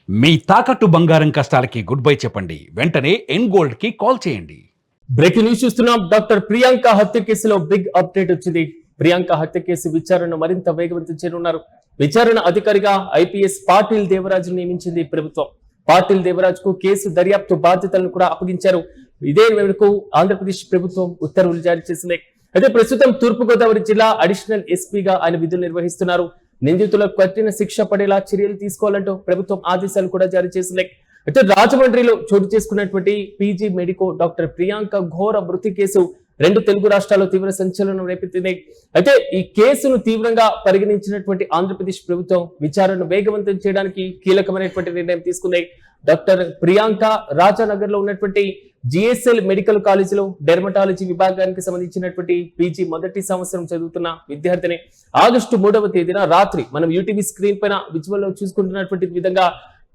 మీ తాకట్టు బంగారం కష్టాలకి good bye చెప్పండి. వెంటనే ఎన్ గోల్డ్ కి కాల్ చేయండి. బ్రేకింగ్ న్యూస్ చూస్తున్నాం. డాక్టర్ ప్రియాంక హత్య కేసులో బిగ్ అప్డేట్ వచ్చింది. ప్రియాంక హత్య కేసు విచారణను మరింత వేగవంతం చేయనున్నారు. విచారణ అధికారిగా ఐపీఎస్ పాటిల్ దేవరాజు నియమించింది ప్రభుత్వం. పాటిల్ దేవరాజ్ కు కేసు దర్యాప్తు బాధ్యతలను కూడా అప్పగించారు. ఇదే మేరకు ఆంధ్రప్రదేశ్ ప్రభుత్వం ఉత్తర్వులు జారీ చేసింది. అయితే ప్రస్తుతం తూర్పుగోదావరి జిల్లా అడిషనల్ ఎస్పీగా ఆయన విధులు నిర్వహిస్తున్నారు. నిందితులకు కఠిన శిక్ష పడేలా చర్యలు తీసుకోవాలంటూ ప్రభుత్వం ఆదేశాలు కూడా జారీ చేసింది. అయితే రాజమండ్రిలో చోటు చేసుకున్నటువంటి పీజీ మెడికో డాక్టర్ ప్రియాంక ఘోర మృతి కేసు రెండు తెలుగు రాష్ట్రాల్లో తీవ్ర సంచలనం రేపెత్తింది. అయితే ఈ కేసును తీవ్రంగా పరిగణించినటువంటి ఆంధ్రప్రదేశ్ ప్రభుత్వం విచారణను వేగవంతం చేయడానికి కీలకమైనటువంటి నిర్ణయం తీసుకుంది. డాక్టర్ ప్రియాంక రాజానగర్ లో ఉన్నటువంటి జిఎస్ఎల్ మెడికల్ కాలేజీలో డెర్మటాలజీ విభాగానికి సంబంధించినటువంటి పీజీ మొదటి సంవత్సరం చదువుతున్న విద్యార్థిని ఆగస్టు 3వ తేదీన రాత్రి మనం యూటీవీ స్క్రీన్ పైన విజువల్ లో చూసుకుంటున్నటువంటి విధంగా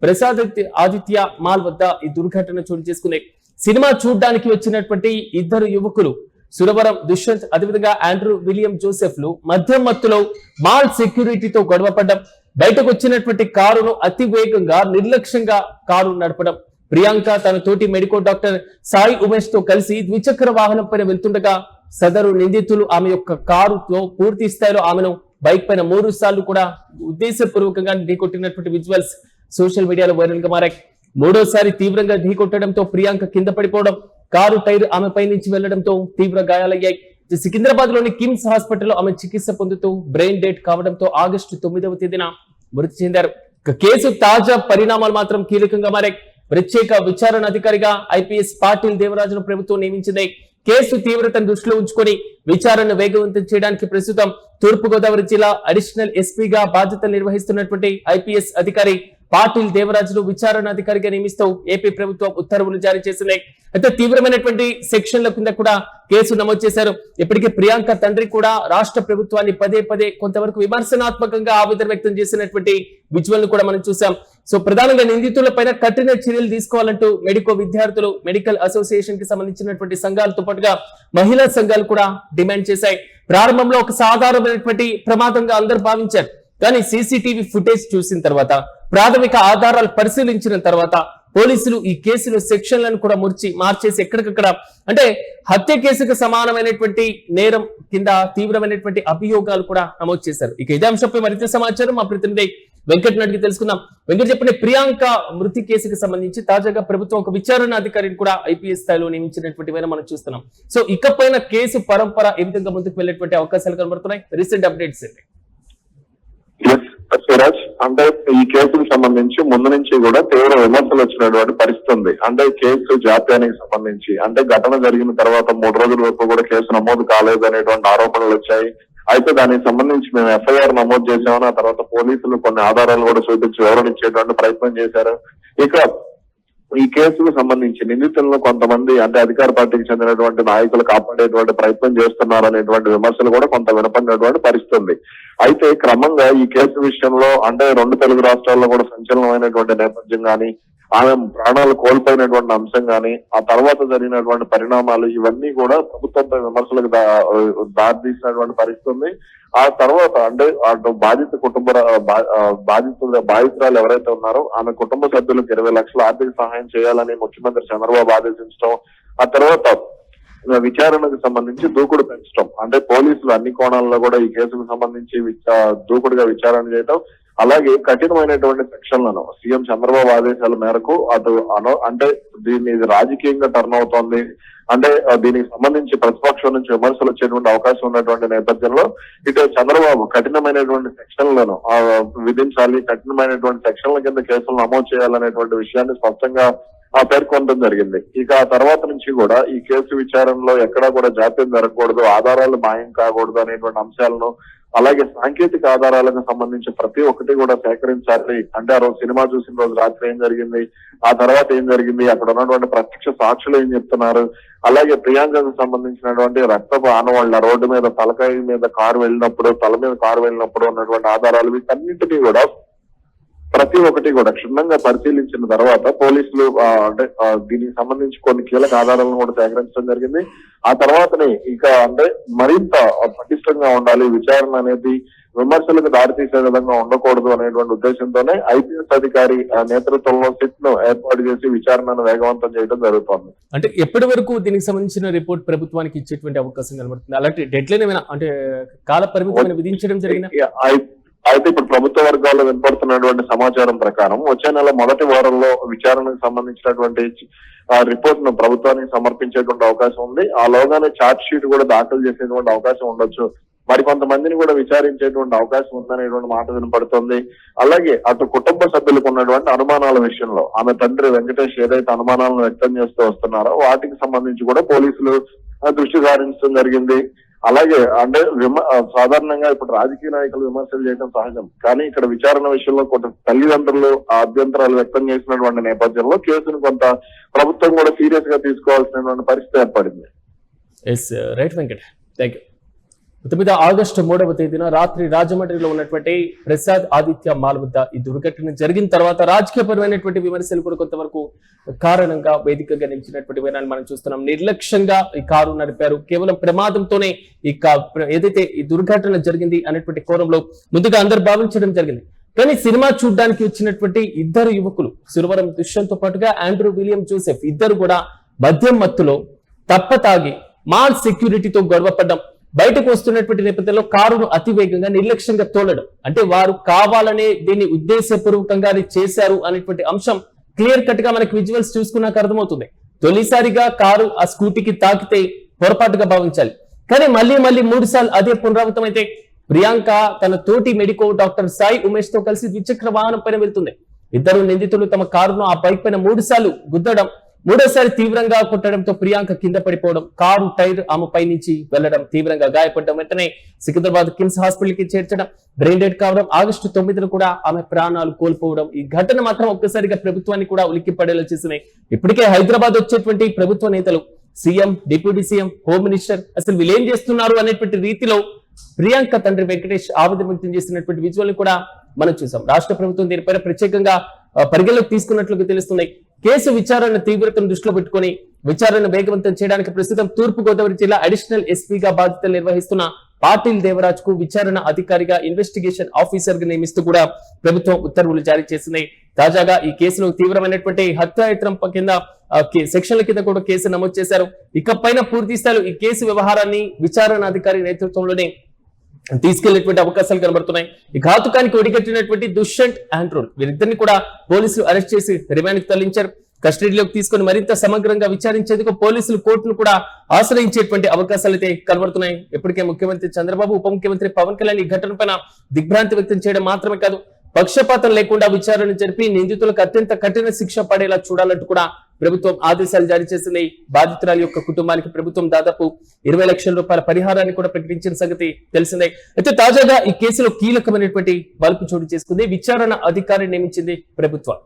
ప్రసాద్ ఆదిత్య మాల్ వద్ద ఈ దుర్ఘటన చోటు చేసుకుంది. సినిమా చూడడానికి వచ్చినటువంటి ఇద్దరు యువకులు సురవరం దుష్యంత్ అదేవిధంగా ఆండ్రూ విలియం జోసెఫ్ లు మధ్యం మత్తులో మాల్ సెక్యూరిటీతో గొడవపడ్డం, బయటకు వచ్చినటువంటి కారును అతి వేగంగా నిర్లక్ష్యంగా కారు నడపడం. ప్రియాంక తన తోటి మెడికో డాక్టర్ సాయి ఉమేష్ తో కలిసి ద్విచక్ర వాహనం పైన వెళ్తుండగా సదరు నిందితులు ఆమె యొక్క కారుతో పూర్తి స్థాయిలో ఆమెను బైక్ పైన 3 సార్లు కూడా ఉద్దేశపూర్వకంగా ఢీకొట్టినటువంటి విజువల్స్ సోషల్ మీడియాలో వైరల్ గా మారాయి. 3వసారి తీవ్రంగా ఢీకొట్టడంతో ప్రియాంక కింద పడిపోవడం, కారు టైర్ ఆమె పై నుంచి వెళ్లడంతో తీవ్ర గాయాలయ్యాయి. సికింద్రాబాద్ లోని కిమ్స్ హాస్పిటల్లో ఆమె చికిత్స పొందుతూ బ్రెయిన్ డెడ్ కావడంతో ఆగస్టు 9వ తేదీన మృతి చెందారు. కేసు తాజా పరిణామాలు మాత్రం కీలకంగా మారాయి. ప్రత్యేక విచారణ అధికారిగా ఐపీఎస్ పాటిల్ దేవరాజును ప్రభుత్వం నియమించింది. కేసు తీవ్రతను దృష్టిలో ఉంచుకొని విచారణను వేగవంతం చేయడానికి ప్రస్తుతం తూర్పుగోదావరి జిల్లా అడిషనల్ ఎస్పీగా బాధ్యతలు నిర్వహిస్తున్నటువంటి ఐపీఎస్ అధికారి పాటిల్ దేవరాజును విచారణ అధికారిగా నియమిస్తూ ఏపీ ప్రభుత్వం ఉత్తర్వులు జారీ చేసింది. అయితే తీవ్రమైనటువంటి సెక్షన్ల కింద కూడా కేసు నమోదు చేశారు. ఇప్పటికే ప్రియాంక తండ్రి కూడా రాష్ట్ర ప్రభుత్వాన్ని పదే కొంతవరకు విమర్శనాత్మకంగా ఆవేదన వ్యక్తం చేసినటువంటి విజువల్ ను కూడా మనం చూసాం. సో ప్రధానంగా నిందితులపైన కఠిన చర్యలు తీసుకోవాలంటూ మెడికో విద్యార్థులు, మెడికల్ అసోసియేషన్ కి సంబంధించినటువంటి సంఘాలతో పాటుగా మహిళా సంఘాలు కూడా డిమాండ్ చేశాయి. ప్రారంభంలో ఒక సాధారణమైనటువంటి ప్రమాదంగా అందరూ భావించారు. కానీ సీసీటీవీ ఫుటేజ్ చూసిన తర్వాత, ప్రాథమిక ఆధారాలు పరిశీలించిన తర్వాత పోలీసులు ఈ కేసులో సెక్షన్లను కూడా మార్చేసి ఎక్కడికక్కడ అంటే హత్య కేసుకు సమానమైనటువంటి నేరం కింద తీవ్రమైనటువంటి అభియోగాలు కూడా నమోదు చేశారు. ఇక ఇదే అంశంపై మరింత సమాచారం మా ప్రతినిధి వెంకట్ అడిగి తెలుసుకుందాం. వెంకట్ చెప్పండి, ప్రియాంక మృతి కేసుకు సంబంధించి తాజాగా ప్రభుత్వం ఒక విచారణ అధికారిని కూడా ఐపీఎస్ స్థాయిలో నియమించినటువంటి మనం చూస్తున్నాం. సో ఇకపైన కేసు పరంపర ఏ విధంగా ముందుకు వెళ్ళేటువంటి అవకాశాలు కనబడుతున్నాయి? రీసెంట్ అప్డేట్స్ ఏంటి? స్వరాజ్, అంటే ఈ కేసుకు సంబంధించి ముందు నుంచి కూడా తీవ్ర విమర్శలు వచ్చినటువంటి పరిస్థితి ఉంది. అంటే కేసు జాప్యానికి సంబంధించి అంటే ఘటన జరిగిన తర్వాత 3 రోజుల వరకు కూడా కేసు నమోదు కాలేదు అనేటువంటి ఆరోపణలు వచ్చాయి. అయితే దానికి సంబంధించి మేము ఎఫ్ఐఆర్ నమోదు చేసామని ఆ తర్వాత పోలీసులు కొన్ని ఆధారాలు కూడా చూపించి వివరణ ఇచ్చేటువంటి ప్రయత్నం చేశారు. ఇక ఈ కేసుకు సంబంధించి నిందితులను కొంతమంది అంటే అధికార పార్టీకి చెందినటువంటి నాయకులు కాపాడేటువంటి ప్రయత్నం చేస్తున్నారు అనేటువంటి విమర్శలు కూడా కొంత వినపడినటువంటి పరిస్థితి ఉంది. అయితే క్రమంగా ఈ కేసు విషయంలో అంటే 2 తెలుగు రాష్ట్రాల్లో కూడా సంచలనమైనటువంటి నేపథ్యం గానీ, ఆమె ప్రాణాలు కోల్పోయినటువంటి అంశం గానీ, ఆ తర్వాత జరిగినటువంటి పరిణామాలు ఇవన్నీ కూడా ప్రభుత్వంపై విమర్శలకు దారితీసినటువంటి పరిస్థితి ఉంది. ఆ తర్వాత అంటే అటు బాధిత బాధితురాలు ఎవరైతే ఉన్నారో ఆమె కుటుంబ సభ్యులకు 20 లక్షల ఆర్థిక సహాయం చేయాలని ముఖ్యమంత్రి చంద్రబాబు ఆదేశించడం, ఆ తర్వాత విచారణకు సంబంధించి దూకుడు పెంచడం, అంటే పోలీసులు అన్ని కోణాల్లో కూడా ఈ కేసుకు సంబంధించి దూకుడుగా విచారణ చేయడం, అలాగే కఠినమైనటువంటి సెక్షన్లను సీఎం చంద్రబాబు ఆదేశాల మేరకు అంటే దీన్ని రాజకీయంగా టర్న్ అవుతోంది, అంటే దీనికి సంబంధించి ప్రతిపక్షం నుంచి విమర్శలు వచ్చేటువంటి అవకాశం ఉన్నటువంటి నేపథ్యంలో ఇటు చంద్రబాబు కఠినమైనటువంటి సెక్షన్లను విధించాలి, కఠినమైనటువంటి సెక్షన్ల కింద కేసులు నమోదు చేయాలనేటువంటి విషయాన్ని స్పష్టంగా పేర్కొనడం జరిగింది. ఇక ఆ తర్వాత నుంచి కూడా ఈ కేసు విచారణలో ఎక్కడా కూడా జాప్యం జరగకూడదు, ఆధారాలు మాయం కాకూడదు అనేటువంటి అంశాలను, అలాగే సాంకేతిక ఆధారాలకు సంబంధించి ప్రతి ఒక్కటి కూడా సేకరించాలి. అంటే ఆ రోజు సినిమా చూసిన రోజు రాత్రి ఏం జరిగింది, ఆ తర్వాత ఏం జరిగింది, అక్కడ ఉన్నటువంటి ప్రత్యక్ష సాక్షులు ఏం చెప్తున్నారు, అలాగే ప్రియాంకకు సంబంధించినటువంటి రక్తపు ఆనవాళ్ల రోడ్డు మీద తలకాయ మీద కారు వెళ్ళినప్పుడు, తల మీద కారు వెళ్ళినప్పుడు ఉన్నటువంటి ఆధారాలు వీటన్నింటినీ కూడా ప్రతి ఒక్కటి కూడా క్షుణ్ణంగా పరిశీలించిన తర్వాత పోలీసులు అంటే దీనికి సంబంధించి కొన్ని కీలక ఆధారాలను కూడా సేకరించడం జరిగింది. ఆ తర్వాతనే ఇక అంటే మరింత పటిష్టంగా ఉండాలి విచారణ అనేది, విమర్శలకు దారితీసే విధంగా ఉండకూడదు అనేటువంటి ఉద్దేశంతోనే ఐపీఎస్ అధికారి నేతృత్వంలో సిట్ ను ఏర్పాటు చేసి విచారణను వేగవంతం చేయడం జరుగుతోంది. అంటే ఎప్పటి వరకు దీనికి సంబంధించిన రిపోర్ట్ ప్రభుత్వానికి ఇచ్చేటువంటి అవకాశం కనబడుతుంది? అలాంటి డెడ్లైన్ ఏమైనా అంటే కాల పరిమితి విధించడం జరిగిందా? అయితే ఇప్పుడు ప్రభుత్వ వర్గాల్లో వినపడుతున్నటువంటి సమాచారం ప్రకారం వచ్చే నెల మొదటి వారంలో విచారణకు సంబంధించినటువంటి రిపోర్ట్ ను ప్రభుత్వానికి సమర్పించేటువంటి అవకాశం ఉంది. ఆ లోగానే ఛార్జ్ షీట్ కూడా దాఖలు చేసేటువంటి అవకాశం ఉండొచ్చు. మరికొంతమందిని కూడా విచారించేటువంటి అవకాశం ఉందనేటువంటి మాట వినపడుతుంది. అలాగే అటు కుటుంబ సభ్యులకు ఉన్నటువంటి అనుమానాల విషయంలో ఆమె తండ్రి వెంకటేష్ ఏదైతే అనుమానాలను వ్యక్తం చేస్తూ వస్తున్నారో వాటికి సంబంధించి కూడా పోలీసులు దృష్టి సారించడం జరిగింది. అలాగే అంటే సాధారణంగా ఇప్పుడు రాజకీయ నాయకులు విమర్శలు చేయడం సహజం, కానీ ఇక్కడ విచారణ విషయంలో కొంత తల్లిదండ్రులు ఆ అభ్యంతరాలు వ్యక్తం చేసినటువంటి నేపథ్యంలో కేసును కొంత ప్రభుత్వం కూడా సీరియస్ గా తీసుకోవాల్సినటువంటి పరిస్థితి ఏర్పడింది. Yes right Venkat, thank you. మొత్తం ఆగస్టు 3వ తేదీన రాత్రి రాజమండ్రిలో ఉన్నటువంటి ప్రసాద్ ఆదిత్య మాల్ వద్ద ఈ దుర్ఘటన జరిగిన తర్వాత రాజకీయపరమైనటువంటి విమర్శలు కూడా కొంతవరకు కారణంగా వేదికగా నిలిచినటువంటి వివరాలు మనం చూస్తున్నాం. నిర్లక్ష్యంగా ఈ కారు నడిపారు, కేవలం ప్రమాదంతోనే ఏదైతే ఈ దుర్ఘటన జరిగింది అనేటువంటి కోణంలో ముందుగా అందరు భావించడం జరిగింది. కానీ సినిమా చూడడానికి వచ్చినటువంటి ఇద్దరు యువకులు సురవరం దుష్యంతో పాటుగా ఆండ్రూ విలియం జోసెఫ్ ఇద్దరు కూడా మద్యం మత్తులో తప్పతాగి మాల్ సెక్యూరిటీతో గొడవపడ్డం, బయటకు వస్తున్నటువంటి నేపథ్యంలో కారును అతివేగంగా నిర్లక్ష్యంగా తోలడం, అంటే వారు కావాలనే దీన్ని ఉద్దేశపూర్వకంగానే చేశారు అనేటువంటి అంశం క్లియర్ కట్ గా మనకి విజువల్స్ చూసుకున్నాక అర్థమవుతుంది. తొలిసారిగా కారు ఆ స్కూటీకి తాకితే పొరపాటుగా భావించాలి, కానీ మళ్ళీ 3 సార్లు అదే పునరావృతం అయితే ప్రియాంక తన తోటి మెడికో డాక్టర్ సాయి ఉమేష్ తో కలిసి ద్విచక్ర వాహనం పైన వెళ్తుంది. ఇద్దరు నిందితులు తమ కారును ఆ బైక్ పైన 3 సార్లు గుద్దడం, మూడోసారి తీవ్రంగా కొట్టడంతో ప్రియాంక కింద పడిపోవడం, కారు టైర్ ఆమె పై నుంచి వెళ్లడం, తీవ్రంగా గాయపడడం, వెంటనే సికింద్రాబాద్ కిమ్స్ హాస్పిటల్ కి చేర్చడం, బ్రెయిన్ డెడ్ కావడం, ఆగస్టు 9న కూడా ఆమె ప్రాణాలు కోల్పోవడం. ఈ ఘటన మాత్రం ఒక్కసారిగా ప్రభుత్వాన్ని కూడా ఉలిక్కి పడేలా చేసినాయి. ఇప్పటికే హైదరాబాద్ వచ్చేటువంటి ప్రభుత్వ నేతలు, CM, deputy CM, home minister అసలు వీళ్ళు ఏం చేస్తున్నారు అనేటువంటి రీతిలో ప్రియాంక తండ్రి వెంకటేష్ ఆవేదన వ్యక్తం చేసినటువంటి విజువల్ కూడా మనం చూసాం. రాష్ట్ర ప్రభుత్వం దీనిపైన ప్రత్యేకంగా పరిగణలోకి తీసుకున్నట్లుగా తెలుస్తున్నాయి. కేసు విచారణ తీవ్రతను దృష్టిలో పెట్టుకుని విచారణ వేగవంతం చేయడానికి ప్రస్తుతం తూర్పు గోదావరి జిల్లా అడిషనల్ ఎస్పీగా బాధ్యతలు నిర్వహిస్తున్న పాటిల్ దేవరాజ్ కు విచారణ అధికారిగా ఇన్వెస్టిగేషన్ ఆఫీసర్ గా నియమిస్తూ కూడా ప్రభుత్వం ఉత్తర్వులు జారీ చేసింది. తాజాగా ఈ కేసులో తీవ్రమైనటువంటి హత్యాయత్నం కింద సెక్షన్ల కింద కూడా కేసు నమోదు చేశారు. ఇకపైన పూర్తి స్థాయిలో ఈ కేసు వ్యవహారాన్ని విచారణ అధికారి నేతృత్వంలోనే తీసుకెళ్లేటువంటి అవకాశాలు కనబడుతున్నాయి. ఈ ఘాతుకానికి ఒడిగట్టినటువంటి దుష్యంత్ ఆండ్రూ వీరిద్దరిని కూడా పోలీసులు అరెస్ట్ చేసి రిమాండ్ కి తరలించారు. కస్టడీలోకి తీసుకుని మరింత సమగ్రంగా విచారించేందుకు పోలీసులు కోర్టును కూడా ఆశ్రయించేటువంటి అవకాశాలు అయితే కనబడుతున్నాయి. ఇప్పటికే ముఖ్యమంత్రి చంద్రబాబు, ఉప ముఖ్యమంత్రి పవన్ కళ్యాణ్ ఈ ఘటన పైన దిగ్భ్రాంతి వ్యక్తం చేయడం మాత్రమే కాదు, పక్షపాతం లేకుండా విచారణ జరిపి నిందితులకు అత్యంత కఠిన శిక్ష పడేలా చూడాలంటూ కూడా ప్రభుత్వం ఆదేశాలు జారీ చేసింది. బాధితురాలి యొక్క కుటుంబానికి ప్రభుత్వం దాదాపు 20 లక్షల రూపాయల పరిహారాన్ని కూడా ప్రకటించిన సంగతి తెలిసిందే. అయితే తాజాగా ఈ కేసులో కీలకమైనటువంటి మలుపు చోటు చేసుకుంది. విచారణ అధికారిని నియమించింది ప్రభుత్వం.